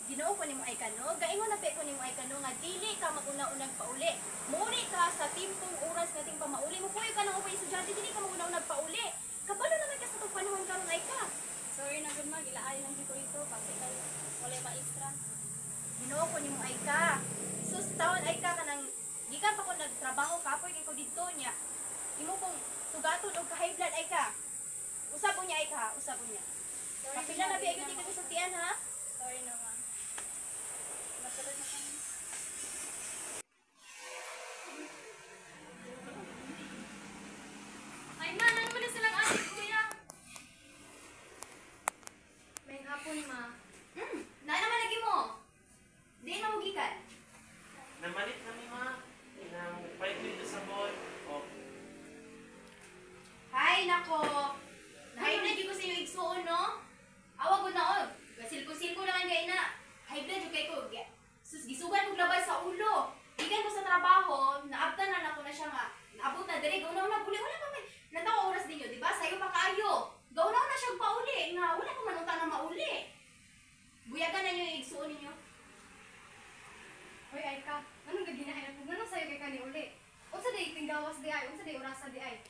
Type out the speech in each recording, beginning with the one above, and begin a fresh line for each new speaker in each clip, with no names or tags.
Ginoo ko nimo ay kano, gaingon na pe ko nimo ay kano nga dili ka maguna-unag pauli. Muuli ka sa timpong oras nga ting pamauli mo kuy ka nang ubay estudyante dili ka maguna-unag pauli. Kabalo naman ka sa tong panahon karon ay ka.
Sorry na gud ma, gilaay lang gito ito kasi kay wala maestra.
Ginoo ko nimo ay ka. Sus taon ay ka kanang gikan pa ko nagtrabaho kapoy kay ko didto nya. Imo kong sugaton og high blood ay ka. Usab mo niya ay ka, usab mo niya. Kapila na biya gyud ka sa tiyan ha.
Sorry na ma. Masulod na kami. Ay ma, nang mo na silang adik kuya. May hapon ma.
Na naman lagi mo. Di na mo gikan.
Namalit kami ma. Inang 5 dito sa ball. Oh.
Hay nako. High blood gyud ko sa inyo igsuon no. Awag ko na og. Silko-silko naman gay na. High blood gyud kay ko. Sus gisugan ko labas sa ulo. Igan ko sa trabaho, naabtan na nako na siya nga. Naabot na dire gawna na uli wala pa may. Natawa oras ninyo, di ba? Sayo pa kaayo. Gawna na siya pauli nga wala pa man na mauli. Buyagan na niyo yung igsuon ninyo.
Hoy ay ka, anong gaginahin ako? Anong sayo kay kani uli? Unsa day tinggawas di ay? Unsa day orasa di ay?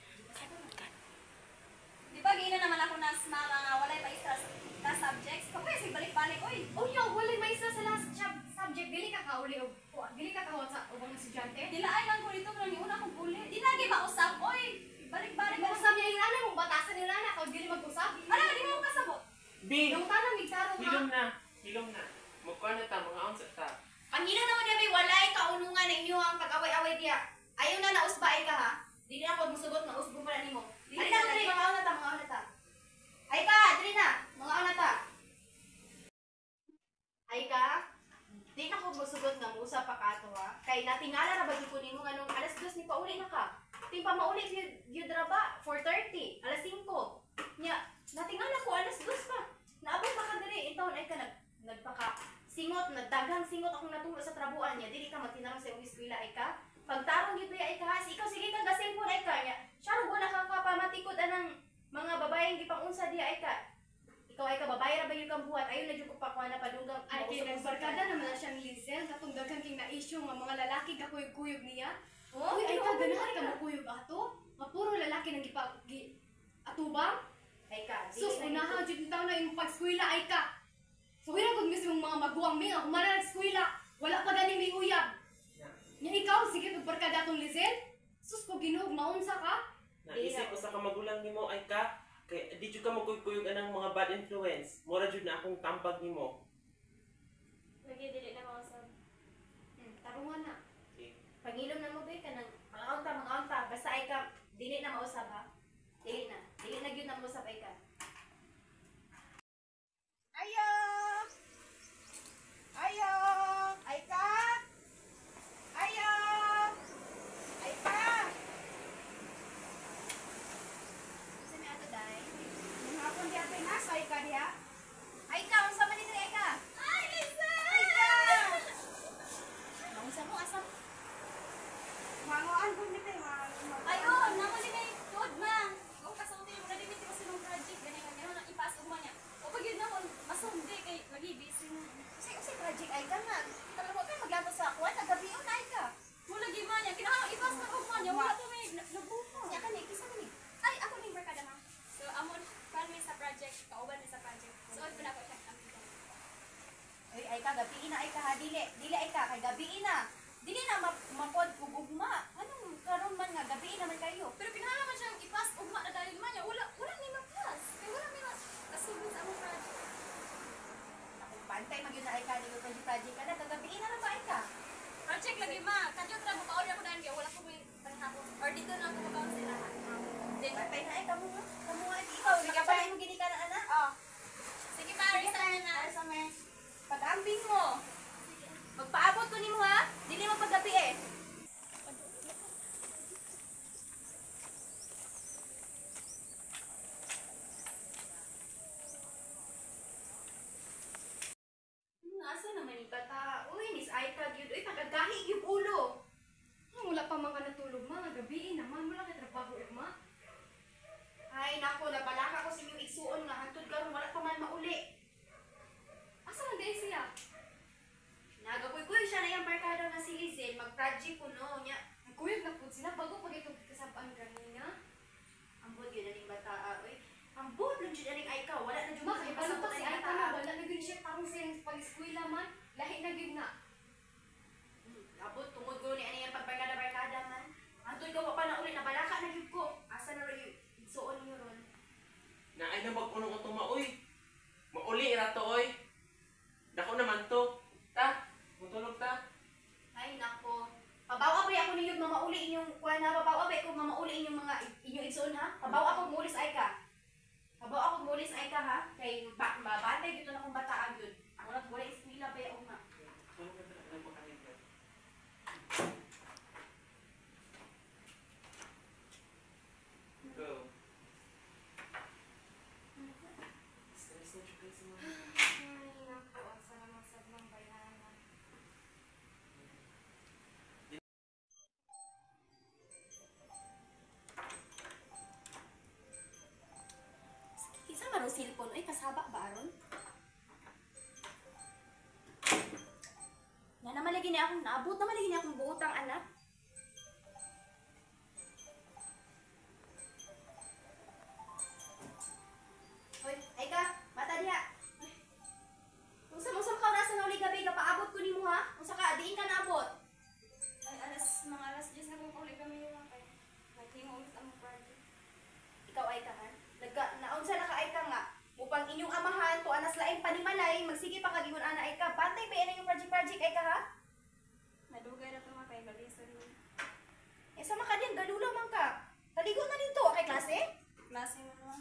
Di ba giina naman ako na mga walay pa extra na subjects? Kapag sige balik-balik, oy. Oh yo, walay pa extra sa last subject. Dili ka kauli og dili ka kawat sa ubang estudyante. Dila ay lang ko dito pero ni una kong uli. Di na gi mausap, oy. Balik-balik mo usap niya yung ana mong batasan nila na kung dili mag-usap. Ala, di mo kasabot.
Bing!
Yung tanang migkaron ha.
Hilom na. Hilom na. Mukha na ta. Mga onsa ta.
Pangina naman niya may walay kaulungan ninyo ang pag-away-away diya. Ayaw na nausbaay ka ha. Di na ako musugot na usbo pala nimo. Ay na diri mga una ta, mga una ta. Ay ka, diri na, mga una ta. Ay ka, di na ko musugot nga musa pa ka ato ha. Kay natingala ra ba gyud ko nimo nganong alas 2 ni pauli na ka. Ting pa mauli gyud ra ba 4:30, alas 5. Nya, natingala ko alas 2 pa. Naabot pa ka diri, intawon ay ka nagpaka singot, nagdagang singot akong natulo sa trabuan niya. Dili ka magtinarong sa iyong eskwela ay ka. Pagtarong yun ay ka, ikaw sige kang gaselfon ay ka niya. Siya rin wala kang kapamatikod anang mga babaeng gipangunsa diya ay ka. Ikaw ay ka, babae ra ba yung kang buhat? Ayun na dyan ko pa kuha na padunggang.
Ay, kay nagbarkada naman na siyang Lizel, katong daghan king na-issue nga mga lalaki kakuyog-kuyog niya.
Oh,
Uy, ay
pero
ka,
okay
ganahan
na
ka makuyog ato? Nga puro lalaki nang atubang?
Ay ka, dili
Sus,
na
unahan,
yun.
dyan taon na yung pag-skwela ay ka. So, hira kung mismo mga maguwang mi, nga kumara nag-skwela, wala pa gani may uyab. Nya ikaw, sige, pagbarkada tong Lizel? Sus, kung ginuog, maunsa ka?
Naisip ko sa kamagulang nimo ay ka. Kay di jud ka magkuyog anang mga bad influence. Mura jud na akong tambag nimo.
Lagi, dili na mausap. Tarungan na.
Okay.
Pangilom na mo ba ka ng mga unta. Basta ay ka, dili na mausap ha. Dili na. Dili na yun na mausap ay ka. Ayo! Ayo! Ay ka! Ayo! Ay ka! Sa may ato day? Yung hapon di ato na, so ay ka diya? Ay ka! Unsa man dito ay ka? Ay, Lisa! Ay ka! Unsa mo, asam? Mangoan ko nito eh.
Ayun, naman din ay tuod ma. Kung kasulti mo na limit ko sinong project, ganyan-ganyan na ipaas ko man niya. O pag yun naman, masundi kay lagi busy na.
Kasi project ay ka nga. Talaga ka maglato sa kuwan, nagabiyon ay ka.
Wala gima niya, kinahang ipaas na ko man niya. Wala to may nabuto.
Siya ka ni, kisa ka ni.
Ay, ako ning barkada ma. So, amon, pan mi sa project, kauban mi sa project. So, oy pala ko siya.
Ay, ay ka, gabiin na ay ka ha, dili. Dili ay ka, kay gabiin na. Dili na mapod kung ugma. Anong karon man nga, gabiin naman kayo.
Pero kinahang naman siyang ipaas ugma na dahil man niya. Wala ni mapas. Kaya wala ni kasulod sa among project.
Akong pantay magyud na ay ka, dili ko project ka na, kagabiin na lang ba ay ka?
Project lagi ma. Kadyo tra mo pa-order ako dahil kaya wala ko may panghapon. Or dito na ako makaon sila. Then,
Pantay na ay ka mo ha. Kamu ha, ikaw, nagapalay mo gini ka na anak.
oh. Sige pa, resign na.
Ay, sa may pag-ambing mo. Magpaabot ko nimo ha. Dili mo paggabi eh. Asa naman ni bata? Uy, Miss Aika gyud. Uy, pagagahi gyud ulo.
Wala pa mga natulog ma. Gabiin naman. Wala kay trabaho ma.
Ay, nako, nabalaka ko sa inyong igsuon
sila bago pag ito kasabaan kanina.
Ambot yun aning bata, oy. Ambot lang jud aning ay ka, wala na jud
Makay
pasabot
balo pa si
aning
Aita
bata.
na wala na gyud siya parang siya pag-eskwela man. Lahi na gyud na.
Abot tungod ko ni ani ang pagbarkada man. Antoy ka wa pa na uli nabalaka na gyud ko. Asa na ro igsuon niyo ron.
Na ay na mag-unong ito maoy. Mauli ra to oy. Dako naman to. Ta, mutulog ta.
Ay nako. Pabawa ba ako ninyo mamauli inyong kuan ha? Pabawa ba ko mamauli inyong mga inyong igsuon ha? Pabawa ako mulis ay ka. Pabawa ako mulis ay ka ha? Kay mabantay gito na kong bata gyud. Ako na wala eskwela ba yung nga.
Tulog ka na, alam mo kanin ka. Go. Stress na siya kasi mga.
Ay nako, asa naman sa mga bayanan.
Kinsa man ang cellphone ay kasaba ba aron? Na naman lagi ni akong naabot naman lagi ni akong buotang anak. Hoy, ay ka, mata diha. Unsa ka nasa nauli gabi ka paabot ko nimo ha? Unsa ka diin ka naabot?
Ay mga alas 10 na kung kauli kami yung kay. Naghingo ulit ang party.
Ikaw ay ka ha? Naunsa na ka ay ka nga. Upang inyong amahan to anas laing panimalay, magsige pa kagingon ana ay ka. Bantay pa yan yung project ay ka ha?
Nadugay na ito mga kay Galisan.
Eh sama ka din, galula man ka. Taligo na din to, kay klase?
Klase mo naman.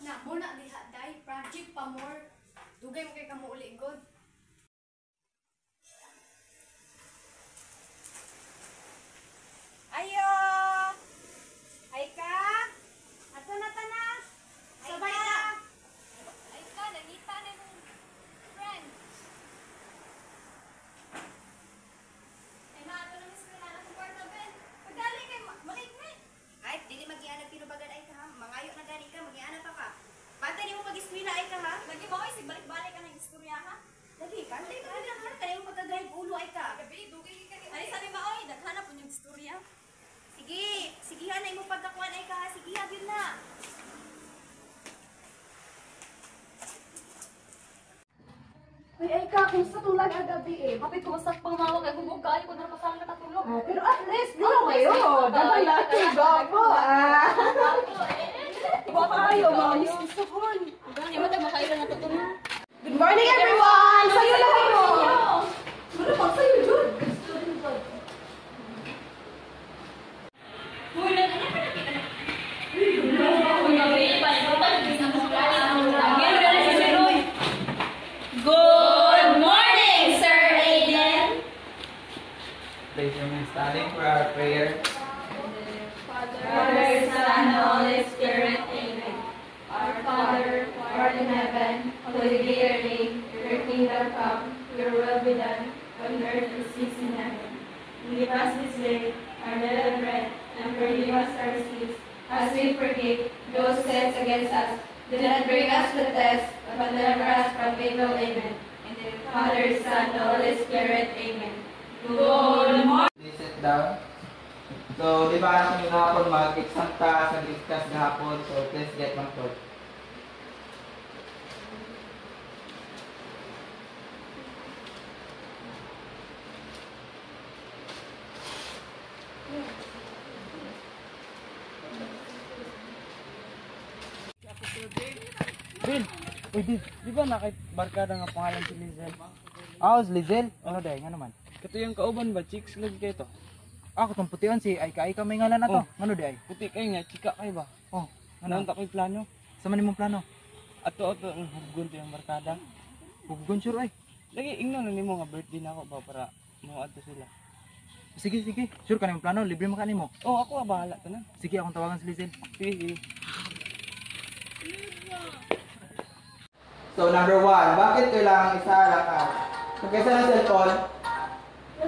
Na, mo na diha, day, project pa more. Dugay mo kay kamo uli, God. Ayo! Ay ka! Ato na ta na! Sabay na!
Ay ka, nangita na yung friend. Ay na, ito naman sila na sa kwarta, Ben. Pagdali kay maligmit.
Ay, dili mag-ianag pinubagan ay ka ha. Mangayo na gani ka, mag-ianag pa ka. Bantay ni mo pag-eskwela ay ka ha.
Lagi ba kayo balik-balik ka ng istorya, ha?
Lagi, bantay pa lang ha. Kaya mo pagka-drive ulo ay ka.
Gabi, dugay ka. Ay, sabi ba, oy, daghanap po yung istorya.
Sige, sige ha, na mo pagkakuan ay ka ha. Sige ha, yun na.
Uy, ay ka, kumusta tulag ang gabi eh? Bakit kumusta pang mawag ay hubog ka? Ay, kung napasal na katulog.
Pero at least, di ba kayo? Dagang laki, gapo. Iba pa kayo, mga yusuhon.
Gani, matag makailan na tutulog.
Good morning, everyone! Sa'yo lang kayo! Ano pang sa'yo, Jun?
Good morning, Sir Aiden.
Please remain standing for our prayer.
Father, Son, Holy Spirit, Amen. Our Father, who art in heaven, hallowed be your name. Your kingdom come, your will be done, on earth as it is in heaven. Give us this day our daily bread, and forgive us our sins, as we forgive those who sin against us. Do not bring us to test, but deliver us from evil. Amen. In the Father, Son, Holy Spirit. Amen. Good morning.
Please sit down. So, di ba anak nyo gahapon mag-exam task, nag-discuss gahapon, so please get one thought.
Bill, uy di ba nakaibarkada nga pangalan si Lizel? Ah, si Lizel? Ano day, nga naman? Kato yung kauban ba, chicks lagi kayo to? Ah, katong putian si Ay may ngalan na to. Ano day? Puti kayo nga, chika kayo ba? Oh, ano? Ano ko'y plano? Sa man imong plano? Ato, ang hugon to yung barkada. Hugon sure ay. Lagi, ingnan na nimo nga birthday na ako ba para muad to sila. Sige. Sure ka na yung plano, libre mo ka nimo. Oh, ako bahala to na. Sige, akong tawagan si Lizel. Sige.
So, number 1, bakit kailangan isa-arak ka? Kung kaysa ng cellphone,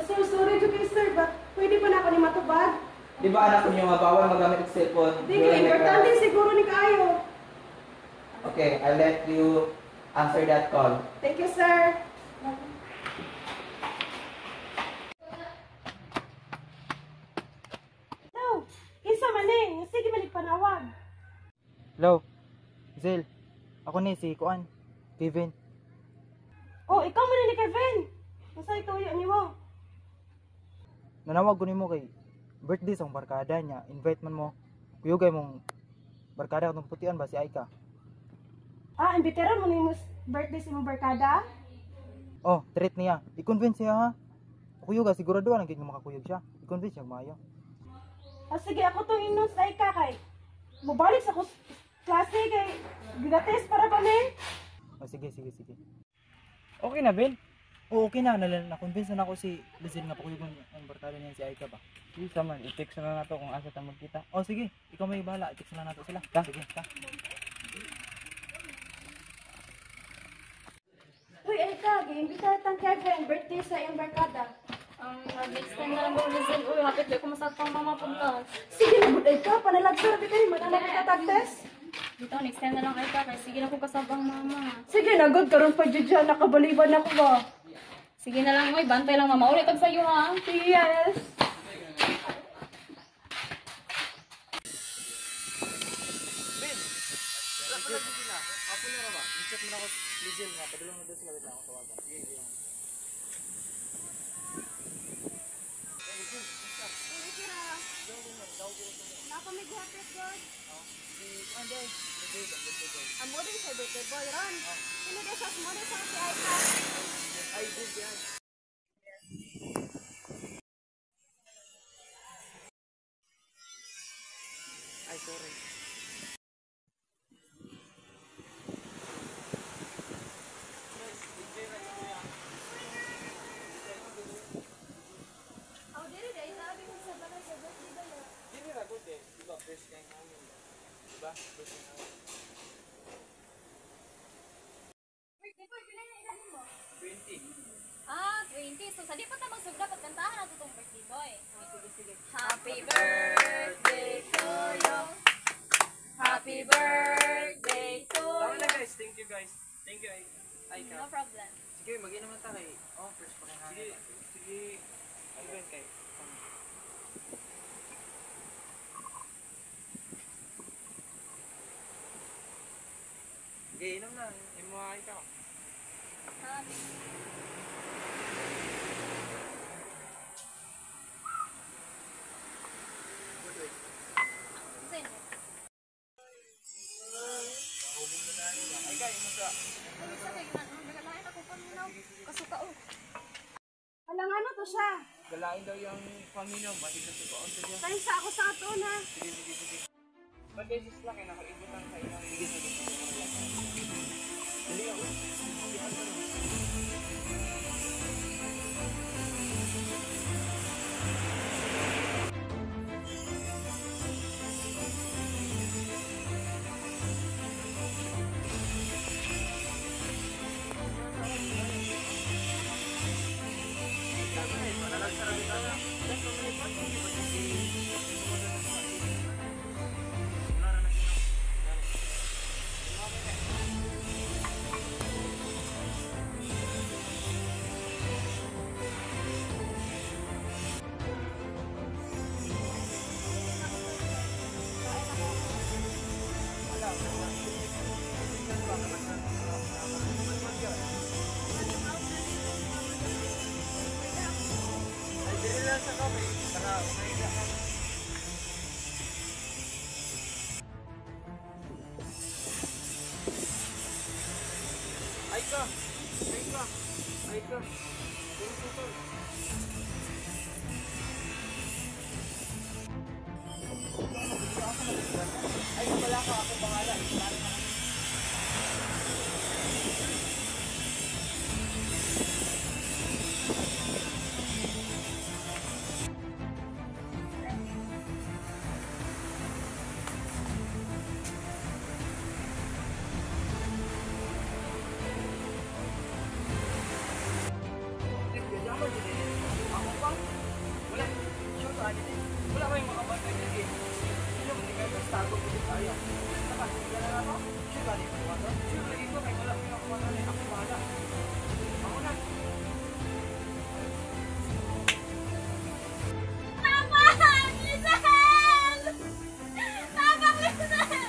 Sir, sorry to kayo, sir, but pwede pa na ako ni matubag?
di ba anak nyo nga bawal magamit ng cellphone?
Hindi,
during the
importante
class?
siguro ni kayo.
Okay, I'll let you answer that call.
Thank you, sir.
Hello. Zel. Ako ni si Kuan. Kevin.
Oh, ikaw man ni Kevin. Masa ito yun mo?
Nanawag ko nimo kay birthday sa akong barkada niya. Invite man mo. Kuyugay mong barkada katong putian ba si Aika.
Ah, imbitera mo ni mo birthday sa imong barkada?
Oh, treat niya. I-convince siya ha. Kuyuga sigurado lang kay makakuyog siya. I-convince siya maayo.
Ah, sige, ako tong inom sa Ika kay. Mabalik sa klase kay gigates para pa ni.
Oh, sige. Okay na, Ben? Oo, okay na. Na-convince na ako si Lizelle nga pakuyugon ang barkada niya si Aika ba?
Sige man, i-text na nato kung asa ta magkita.
Oh, sige. Ikaw may bahala. I-text na nato sila. Sige, ta.
Uy, Ika, gi-imbita tang Kevin birthday sa iyong barkada.
Next time na lang mo, Lizelle. Uy, hapit ko masaktan mama punta.
Sige na buday ka, panalagsa ra kay madala kita tagtes.
Dito, next time na lang ay ka. Kaya sige na ko kasabang mama.
Sige na good karon pa jud dyan, nakabaliban ako ba.
Sige na lang, uy. Bantay lang mama. Ulit tag sa'yo ha.
Yes.
Ako na ba? I-check mo na ako Lizelle nga. Padulong na doon sila. Wait lang ako tawagan. Sige.
Napamigwapit, God. Ang mo din sa birthday boy, Ron. Sino din sa mo din sa si Aika?
Ay, sorry.
Ako diri dahil sabi ko sa bagay sa birthday boy.
Hindi na good eh. Diba, first kayo namin. Diba? First kayo namin.
Birthday boy, pila na ilan mo?
20.
Ah, 20. So, sa di pa ta magsugda pag kantahan nato tong birthday boy. Sige. Happy birthday to you. Happy birthday to
Tama na
you.
guys. Thank you guys. Thank you Aika.
No problem.
Sige, mag-inom na tayo. Oh, first pa kayo namin. Sige. Ayun kayo. Sige, inom na. Yung mga Aika.
Happy. Sino?
Aika, yung mga.
Ano sa kay nagalain ako paminaw. Kasuka oh.
Alang ano to siya?
Galain daw yung pamino. Bati sa sukaon sa dyan.
Tayo sa ako sa ato na.
Sige. Ba't guys, is lang eh. Nakaibot lang sa inang. Sige. Dali ako. Aika. Ay, wala ka. Ako bahala. Wala kayong makabantay na game. Sino mo tingnan sa stago ko tayo? Saka, hindi na ako. Sino ba dito ko ito? Sino ba dito? Kaya wala kayong makabantay. Ako bahala. Ako na.
Tama! Lizelle! Tama, Lizelle!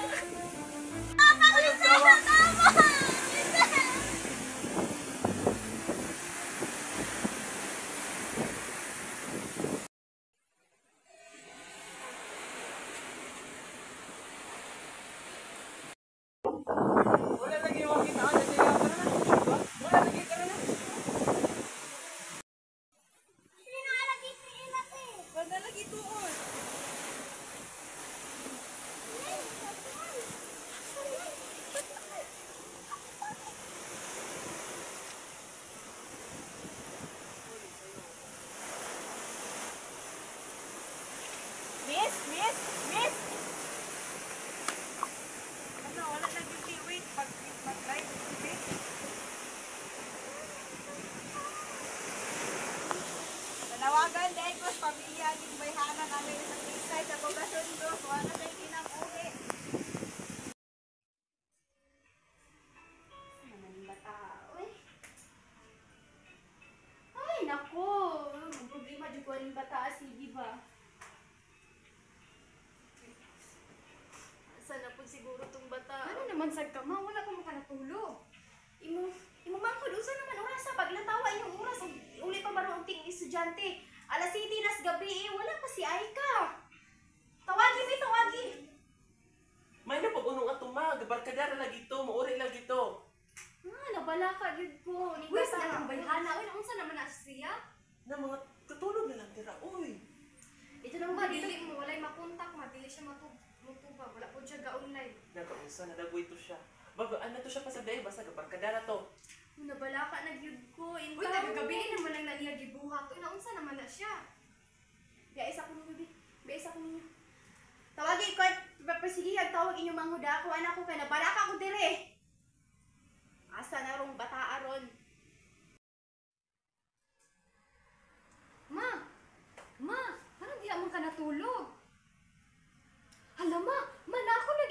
naman sad ka, ma. Wala pa mo ka natulog.
Imo mangkod usa naman oras sa paglatawa inyong oras uli pa maroong ting estudyante. Alas 7 nas gabi wala pa si Aika. Tawagi mi tawagi.
May na pag-unong ato ma, gabarkadara lagi to, mauri lagi to.
Nabala ka gyud ko. Ni
Wes
bata
na ang bayhana. Uy, unsa naman na siya?
Na mga katulog na lang tira, uy.
Ito nang ba
Madili mo, walay makontak, madili siya matubag. Wala po siya ga-online.
Nakaunsa na dagway to siya. Bagaan na to siya pasabihin, basta gabarkadara to.
Nabala ka na gyud ko.
Uy, taga-gabi naman lang na niya gibuhat. Uy, naunsa naman na siya?
Biais ako ninyo, bi. Biais ako ninyo. Tawagi ko, sige, tawag inyo manghuda ako, anak ko, kaya nabala ka ako dire. Asa na rong bata aron.
Ma, parang di mo ka natulog. Hala, ma, na ako na